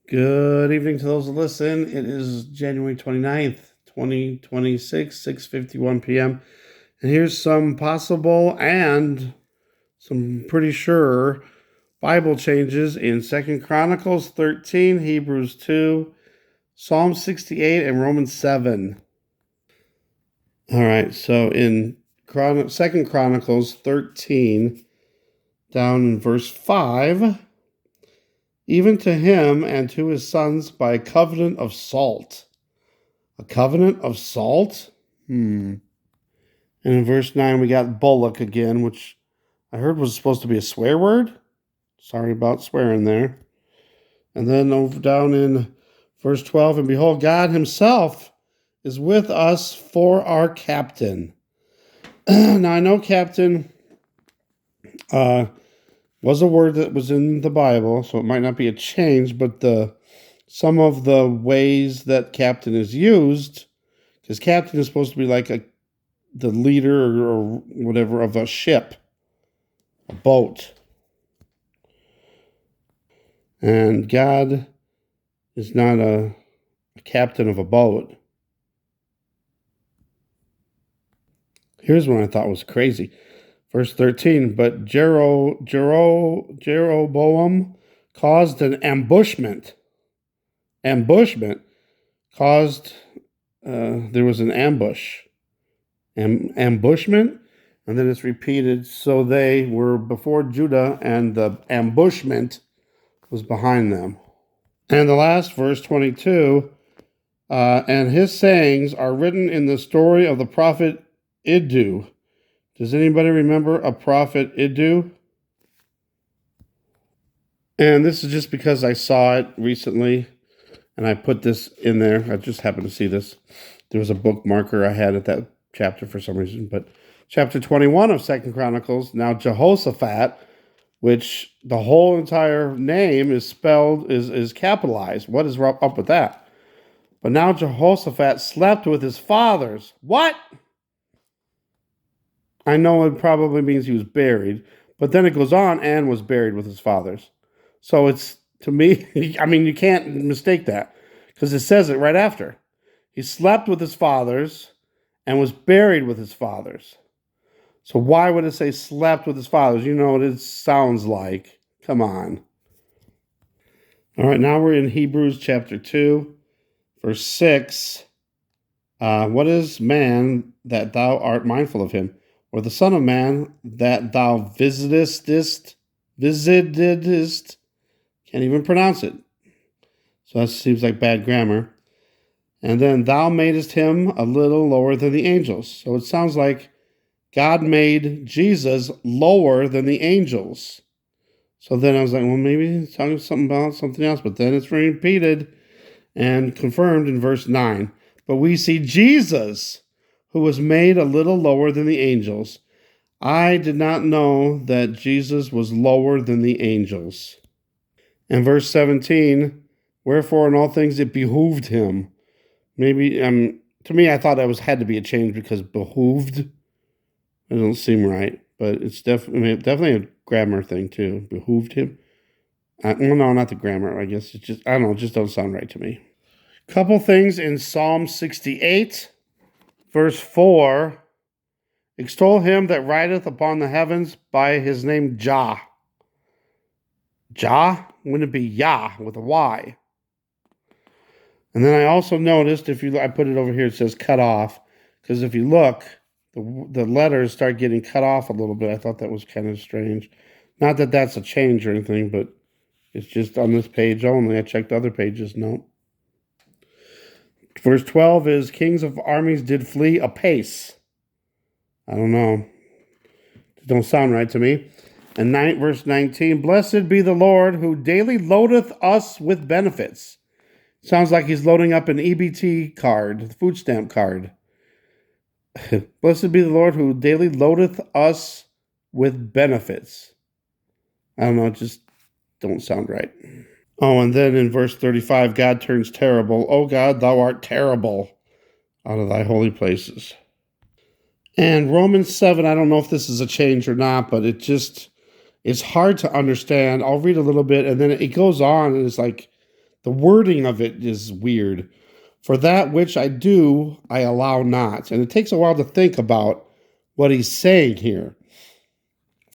Good evening to those who listen. It is January 29th, 2026, 6:51 p.m. And here's some possible and some pretty sure Bible changes in 2nd Chronicles 13, Hebrews 2, Psalm 68, and Romans 7. All right, so in 2nd Chronicles 13, down in verse 5, even to him and to his sons by a covenant of salt. A covenant of salt? And in verse 9, we got Bullock again, which I heard was supposed to be a swear word. Sorry about swearing there. And then over down in verse 12, and behold, God himself is with us for our captain. Now, I know captain was a word that was in the Bible, so it might not be a change, but some of the ways that captain is used, because captain is supposed to be like the leader or whatever of a ship, a boat. And God is not a captain of a boat. Here's one I thought was crazy. Verse 13, but Jeroboam caused an ambushment. Ambushment caused, there was an ambush. Ambushment? And then it's repeated, so they were before Judah, and the ambushment was behind them. And the last verse, 22, and his sayings are written in the story of the prophet Iddu. Does anybody remember a prophet Iddu? And this is just because I saw it recently, and I put this in there. I just happened to see this. There was a bookmarker I had at that chapter for some reason, but chapter 21 of 2nd Chronicles, now Jehoshaphat, which the whole entire name is spelled, is capitalized. What is up with that? But now Jehoshaphat slept with his fathers. What? I know it probably means he was buried, but then it goes on and was buried with his fathers. So it's, to me, I mean, you can't mistake that because it says it right after. He slept with his fathers and was buried with his fathers. So why would it say slept with his fathers? You know what it sounds like. Come on. All right, now we're in Hebrews chapter 2, verse 6. What is man that thou art mindful of him? Or the son of man that thou visitest? Can't even pronounce it. So that seems like bad grammar. And then thou madest him a little lower than the angels. So it sounds like God made Jesus lower than the angels. So then I was like, well, maybe it's talking something about something else. But then it's repeated and confirmed in verse 9. But we see Jesus, who was made a little lower than the angels. I did not know that Jesus was lower than the angels. And verse 17, wherefore in all things it behooved him. Maybe, to me, I thought that had to be a change because behooved, it doesn't seem right. But it's definitely a grammar thing too. Behooved him. Well, no, not the grammar. I guess it's just, I don't know, it just doesn't sound right to me. Couple things in Psalm 68, verse 4. Extol him that rideth upon the heavens by his name Jah. Jah? Wouldn't it be Yah with a Y? And then I also noticed, I put it over here, it says cut off. Because if you look, the letters start getting cut off a little bit. I thought that was kind of strange. Not that that's a change or anything, but it's just on this page only. I checked other pages, no. Verse 12 is, kings of armies did flee apace. I don't know. It don't sound right to me. And verse 19, blessed be the Lord who daily loadeth us with benefits. Sounds like he's loading up an EBT card, the food stamp card. Blessed be the Lord who daily loadeth us with benefits. I don't know, it just don't sound right. Oh, and then in verse 35, God turns terrible. Oh God, thou art terrible out of thy holy places. And Romans 7, I don't know if this is a change or not, but it's hard to understand. I'll read a little bit, and then it goes on, and it's like The wording of it is weird. For that which I do, I allow not. And it takes a while to think about what he's saying here.